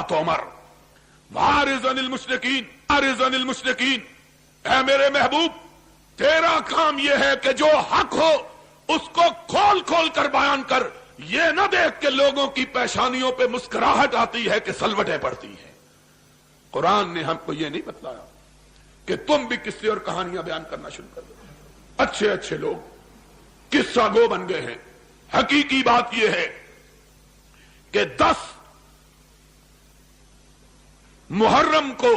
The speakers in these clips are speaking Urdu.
حضرت عمر وارض عن المشرکین وارض عن المشرکین، اے میرے محبوب تیرا کام یہ ہے کہ جو حق ہو اس کو کھول کھول کر بیان کر، یہ نہ دیکھ کہ لوگوں کی پیشانیوں پہ مسکراہٹ آتی ہے کہ سلوٹیں پڑتی ہیں۔ قرآن نے ہم کو یہ نہیں بتلایا کہ تم بھی قصے اور کہانیاں بیان کرنا شروع کر دو۔ اچھے اچھے لوگ قصہ گو بن گئے ہیں۔ حقیقی بات یہ ہے کہ 10 محرم کو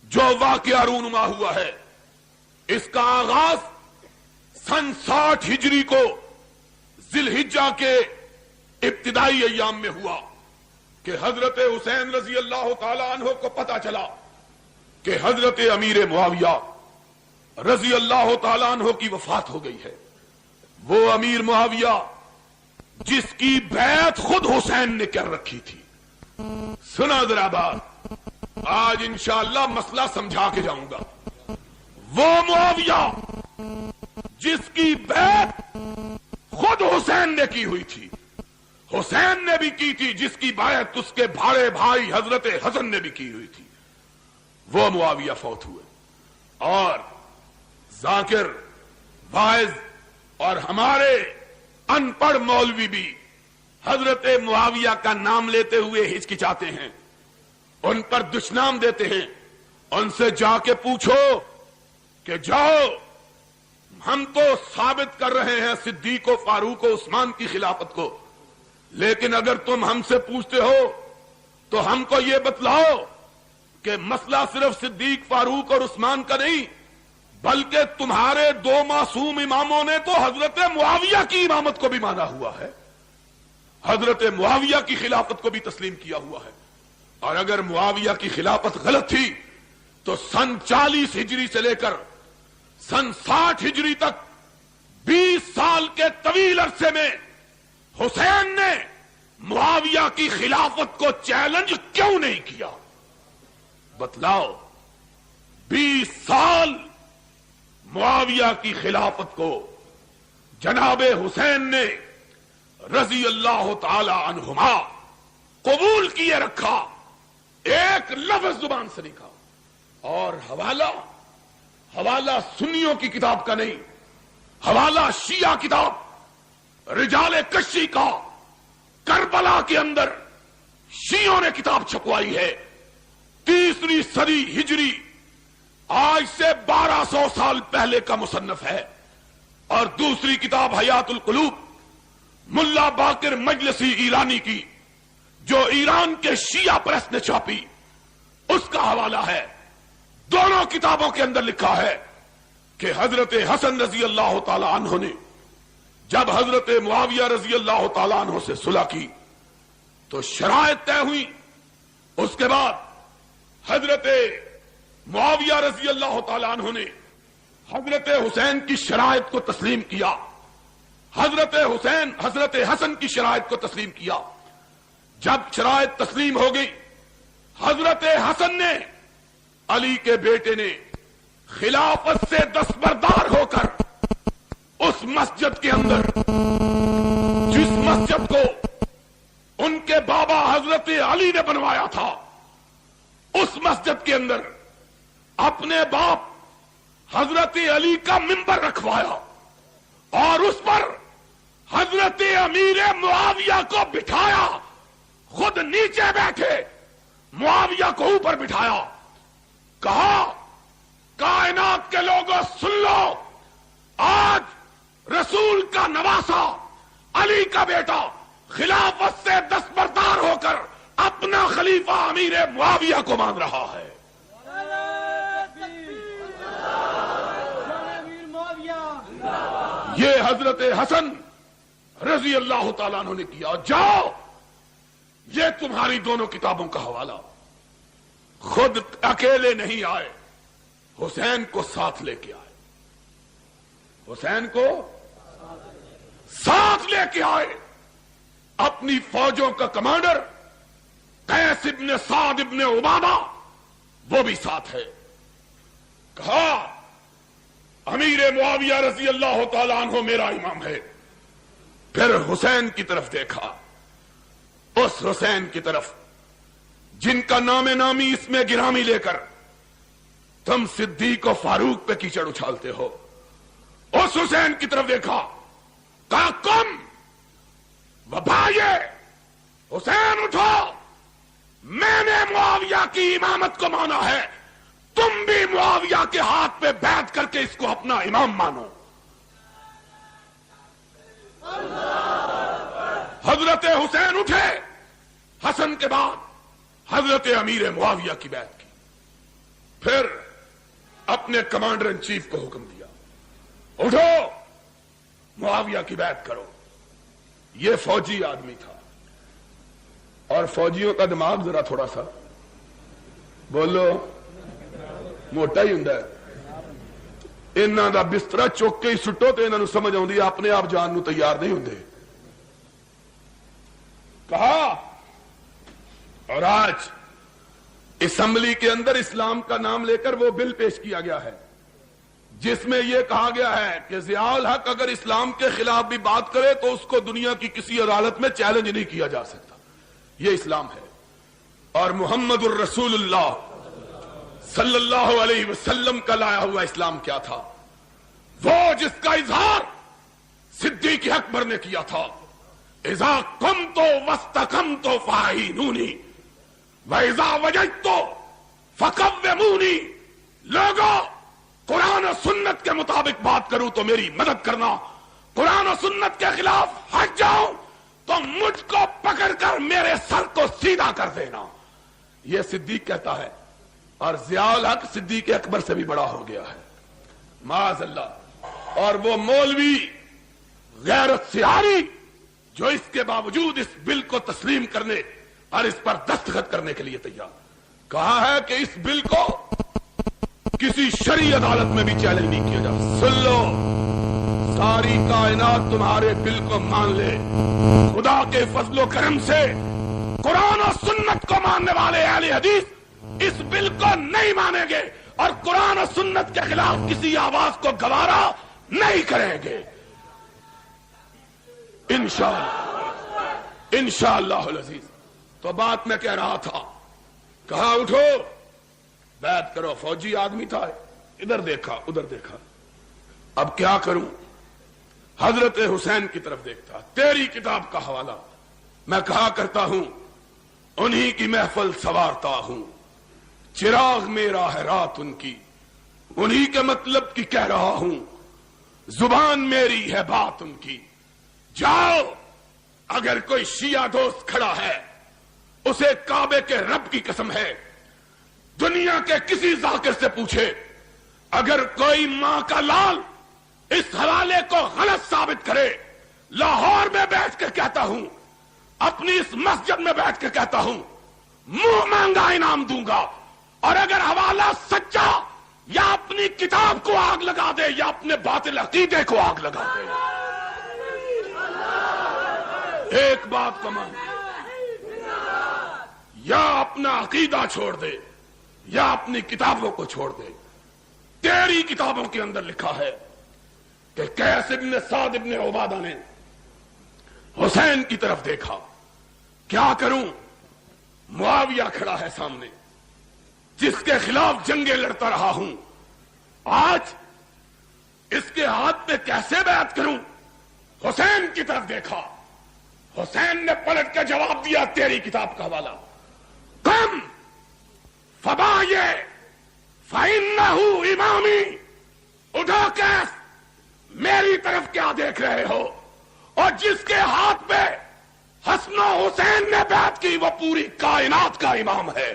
جو واقعہ رونما ہوا ہے، اس کا آغاز سن 60 ہجری کو ذی الحجہ کے ابتدائی ایام میں ہوا کہ حضرت حسین رضی اللہ تعالی عنہ کو پتا چلا کہ حضرت امیر معاویہ رضی اللہ تعالی عنہ کی وفات ہو گئی ہے۔ وہ امیر معاویہ جس کی بیعت خود حسین نے کر رکھی تھی۔ سنا ذرا بات، آج انشاءاللہ مسئلہ سمجھا کے جاؤں گا۔ وہ معاویہ جس کی بیعت خود حسین نے کی ہوئی تھی، حسین نے بھی کی تھی، جس کی بیعت اس کے بھاڑے بھائی حضرت حسن نے بھی کی ہوئی تھی، وہ معاویہ فوت ہوئے۔ اور ذاکر، واعظ اور ہمارے ان پڑھ مولوی بھی حضرت معاویہ کا نام لیتے ہوئے ہچکچاتے ہیں، ان پر دشنام دیتے ہیں۔ ان سے جا کے پوچھو کہ جاؤ، ہم تو ثابت کر رہے ہیں صدیق و فاروق و عثمان کی خلافت کو، لیکن اگر تم ہم سے پوچھتے ہو تو ہم کو یہ بتلاؤ کہ مسئلہ صرف صدیق، فاروق اور عثمان کا نہیں، بلکہ تمہارے 2 معصوم اماموں نے تو حضرت معاویہ کی امامت کو بھی مانا ہوا ہے، حضرت معاویہ کی خلافت کو بھی تسلیم کیا ہوا ہے۔ اور اگر معاویہ کی خلافت غلط تھی تو سن 40 ہجری سے لے کر سن 60 ہجری تک 20 سال کے طویل عرصے میں حسین نے معاویہ کی خلافت کو چیلنج کیوں نہیں کیا؟ بتلاؤ، 20 سال معاویہ کی خلافت کو جناب حسین نے رضی اللہ تعالی عنہما قبول کیے رکھا، ایک لفظ زبان سے نہیں کہا۔ اور حوالہ سنیوں کی کتاب کا نہیں، حوالہ شیعہ کتاب رجال کشی کا، کربلا کے اندر شیعوں نے کتاب چھپوائی ہے، 3 صدی ہجری، آج سے 1200 سال پہلے کا مصنف ہے۔ اور دوسری کتاب حیات القلوب ملا باقر مجلسی ایرانی کی، جو ایران کے شیعہ پریس نے چھاپی، اس کا حوالہ ہے۔ دونوں کتابوں کے اندر لکھا ہے کہ حضرت حسن رضی اللہ تعالی عنہ نے جب حضرت معاویہ رضی اللہ تعالی عنہ سے صلح کی تو شرائط طے ہوئی، اس کے بعد حضرت معاویہ رضی اللہ تعالی عنہ نے حضرت حسین کی شرائط کو تسلیم کیا، حضرت حسن کی شرائط کو تسلیم کیا۔ جب شرائط تسلیم ہو گئی، حضرت حسن نے، علی کے بیٹے نے، خلافت سے دستبردار ہو کر اس مسجد کے اندر، جس مسجد کو ان کے بابا حضرت علی نے بنوایا تھا، اس مسجد کے اندر اپنے باپ حضرت علی کا منبر رکھوایا اور اس پر حضرت امیر معاویہ کو بٹھایا، خود نیچے بیٹھے، معاویہ کو اوپر بٹھایا، کہا کائنات کے لوگوں سن لو، آج رسول کا نواسا، علی کا بیٹا خلافت سے دستبردار ہو کر اپنا خلیفہ امیر معاویہ کو مان رہا ہے۔ یہ حضرت حسن رضی اللہ تعالیٰ عنہ نے کیا۔ جاؤ، یہ تمہاری دونوں کتابوں کا حوالہ۔ خود اکیلے نہیں آئے، حسین کو ساتھ لے کے آئے، حسین کو ساتھ لے کے آئے۔ اپنی فوجوں کا کمانڈر قیس ابن سعد ابن عبادہ وہ بھی ساتھ ہے۔ کہا امیر معاویہ رضی اللہ تعالی عنہ میرا امام ہے۔ پھر حسین کی طرف دیکھا، اس حسین کی طرف جن کا نام نامی اس میں گرامی لے کر تم صدیق و فاروق پہ کیچڑ اچھالتے ہو. اس حسین کی طرف دیکھا، کہا کم وبائے حسین اٹھو، میں نے معاویہ کی امامت کو مانا ہے، تم بھی معاویہ کے ہاتھ پہ بیعت کر کے اس کو اپنا امام مانو. حضرت حسین اٹھے، حسن کے بعد حضرت امیر معاویہ کی بیعت کی، پھر اپنے کمانڈر ان چیف کو حکم دیا، اٹھو معاویہ کی بیعت کرو. یہ فوجی آدمی تھا، اور فوجیوں کا دماغ ذرا تھوڑا سا بولو موٹا ہی ہوندا ہے. انہاں دا بسترا چوک کے ہی سٹو تے انہاں نوں سمجھ آوندی ہے، اپنے آپ جان نوں تیار نہیں ہوندے. کہا، اور آج اسمبلی کے اندر اسلام کا نام لے کر وہ بل پیش کیا گیا ہے جس میں یہ کہا گیا ہے کہ ضیاء الحق اگر اسلام کے خلاف بھی بات کرے تو اس کو دنیا کی کسی عدالت میں چیلنج نہیں کیا جا سکتا. یہ اسلام ہے. اور محمد الرسول اللہ صلی اللہ علیہ وسلم کا لایا ہوا اسلام کیا تھا؟ وہ جس کا اظہار صدیق اکبر نے کیا تھا، اذا قمت واستقمت فاعینونی واذا وجدت فقومونی. لوگوں، قرآن و سنت کے مطابق بات کروں تو میری مدد کرنا، قرآن و سنت کے خلاف ہٹ جاؤں تو مجھ کو پکڑ کر میرے سر کو سیدھا کر دینا. یہ صدیق کہتا ہے، اور ضیاء الحق صدیق اکبر سے بھی بڑا ہو گیا ہے معاذ اللہ. اور وہ مولوی غیرت سے آری جو اس کے باوجود اس بل کو تسلیم کرنے اور اس پر دستخط کرنے کے لیے تیار. کہا ہے کہ اس بل کو کسی شرعی عدالت میں بھی چیلنج نہیں کیا جا. سن لو، ساری کائنات تمہارے بل کو مان لے، خدا کے فضل و کرم سے قرآن و سنت کو ماننے والے اہل حدیث اس بل کو نہیں مانیں گے اور قرآن و سنت کے خلاف کسی آواز کو گوارا نہیں کریں گے انشاءاللہ العزیز. تو بات میں کہہ رہا تھا، کہا اٹھو بیعت کرو. فوجی آدمی تھا، ادھر دیکھا ادھر دیکھا، اب کیا کروں؟ حضرت حسین کی طرف دیکھتا. تیری کتاب کا حوالہ میں کہا کرتا ہوں، انہی کی محفل سوارتا ہوں، چراغ میرا ہے رات ان کی، انہی کے مطلب کی کہہ رہا ہوں، زبان میری ہے بات ان کی. جاؤ، اگر کوئی شیعہ دوست کھڑا ہے اسے کعبے کے رب کی قسم ہے دنیا کے کسی ذاکر سے پوچھے، اگر کوئی ماں کا لال اس حوالے کو غلط ثابت کرے، لاہور میں بیٹھ کے کہتا ہوں، اپنی اس مسجد میں بیٹھ کے کہتا ہوں، منہ مانگا انعام دوں گا. اور اگر حوالہ سچا یا اپنی کتاب کو آگ لگا دے یا اپنے باطل عقیدے کو آگ لگا دے. ایک بات کو مان، یا اپنا عقیدہ چھوڑ دے یا اپنی کتابوں کو چھوڑ دے. تیری کتابوں کے اندر لکھا ہے کہ قیس ابن سعد ابن عبادہ نے حسین کی طرف دیکھا. کیا کروں؟ معاویہ کھڑا ہے سامنے جس کے خلاف جنگیں لڑتا رہا ہوں، آج اس کے ہاتھ پہ کیسے بیعت کروں؟ حسین کی طرف دیکھا، حسین نے پلٹ کے جواب دیا، تیری کتاب کا حوالہ، کم فبائے فإنہ امامی. اٹھو کیس، میری طرف کیا دیکھ رہے ہو؟ اور جس کے ہاتھ پہ حسن و حسین نے بیعت کی وہ پوری کائنات کا امام ہے.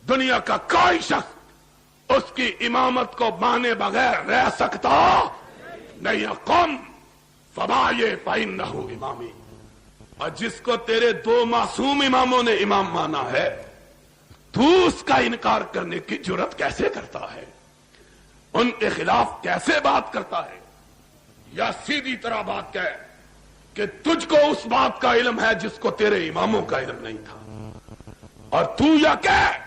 دنیا کا کوئی شخص اس کی امامت کو مانے بغیر رہ سکتا نہیں. قم فبائے فإنہ امامی. اور جس کو تیرے دو معصوم اماموں نے امام مانا ہے، تو اس کا انکار کرنے کی جرات کیسے کرتا ہے؟ ان کے خلاف کیسے بات کرتا ہے؟ یا سیدھی طرح بات کہے کہ تجھ کو اس بات کا علم ہے جس کو تیرے اماموں کا علم نہیں تھا، اور تو یا کہے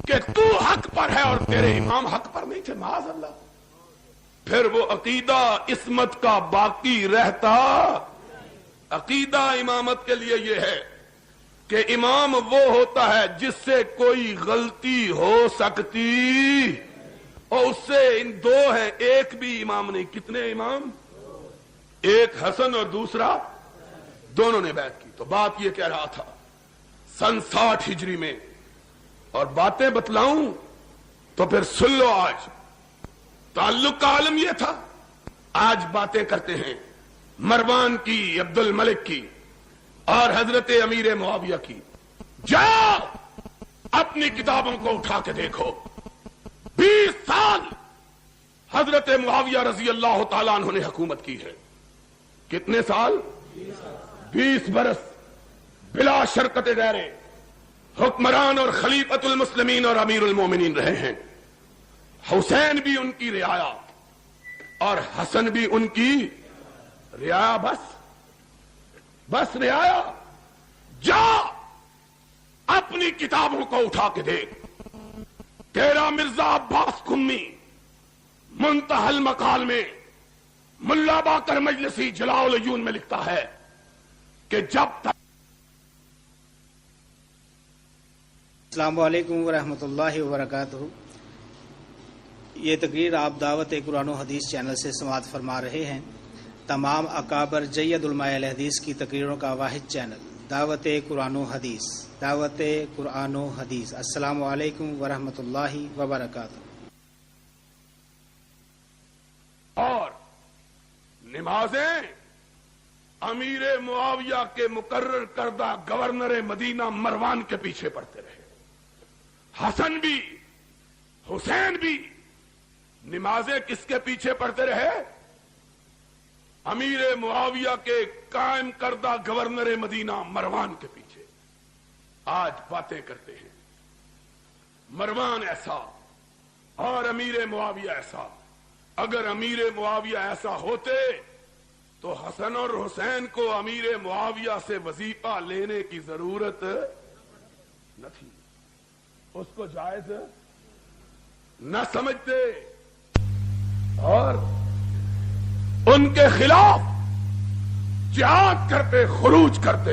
کہ تو حق پر ہے اور تیرے امام حق پر نہیں تھے. معاذ اللہ. پھر وہ عقیدہ عصمت کا باقی رہتا. عقیدہ امامت کے لیے یہ ہے کہ امام وہ ہوتا ہے جس سے کوئی غلطی ہو سکتی، اور اس سے ان دو ہے، ایک بھی امام نہیں، کتنے امام؟ ایک حسن اور دوسرا، دونوں نے بیعت کی۔ تو بات یہ کہہ رہا تھا سن 60 ہجری میں، اور باتیں بتلاؤں تو پھر سن لو۔ آج تعلق کا عالم یہ تھا، آج باتیں کرتے ہیں مروان کی، عبد الملک کی اور حضرت امیر معاویہ کی۔ جاؤ اپنی کتابوں کو اٹھا کے دیکھو، 20 سال حضرت معاویہ رضی اللہ تعالیٰ عنہ نے حکومت کی ہے۔ کتنے سال؟ 20 برس بلا شرکت غیر حکمران اور خلیفۃ المسلمین اور امیر المومنین رہے ہیں۔ حسین بھی ان کی رعایا اور حسن بھی ان کی رعایا، بس رعایا۔ جا اپنی کتابوں کو اٹھا کے دیکھ، تیرا مرزا عباس قمی منتہی المقال میں ملا باقر مجلسی جلاء العیون میں لکھتا ہے کہ جب تک السلام علیکم ورحمۃ اللہ وبرکاتہ۔ یہ تقریر آپ دعوت قرآن و حدیث چینل سے سماعت فرما رہے ہیں۔ تمام اکابر جید علماء اہل حدیث کی تقریروں کا واحد چینل دعوت قرآن و حدیث، دعوت قرآن و حدیث۔ السلام علیکم ورحمۃ اللہ وبرکاتہ۔ اور نمازیں امیر معاویہ کے مقرر کردہ گورنر مدینہ مروان کے پیچھے پڑتے رہے۔ حسن بھی حسین بھی نمازیں کس کے پیچھے پڑتے رہے؟ امیر معاویہ کے قائم کردہ گورنر مدینہ مروان کے پیچھے۔ آج باتیں کرتے ہیں مروان ایسا اور امیر معاویہ ایسا۔ اگر امیر معاویہ ایسا ہوتے تو حسن اور حسین کو امیر معاویہ سے وظیفہ لینے کی ضرورت نہ تھی، اس کو جائز نہ سمجھتے اور ان کے خلاف جہاد کرتے، خروج کرتے،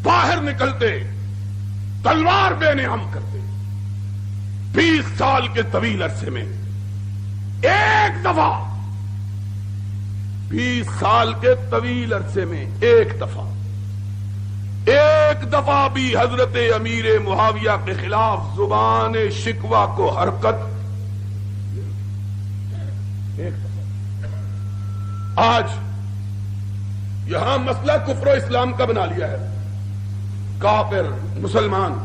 باہر نکلتے، تلوار بے نعم کرتے۔ 20 سال کے طویل عرصے میں ایک دفعہ، 20 سال کے طویل عرصے میں ایک دفعہ بھی حضرت امیر معاویہ کے خلاف زبان شکوہ کو حرکت، ایک دفعہ۔ آج یہاں مسئلہ کفر و اسلام کا بنا لیا ہے، کافر مسلمان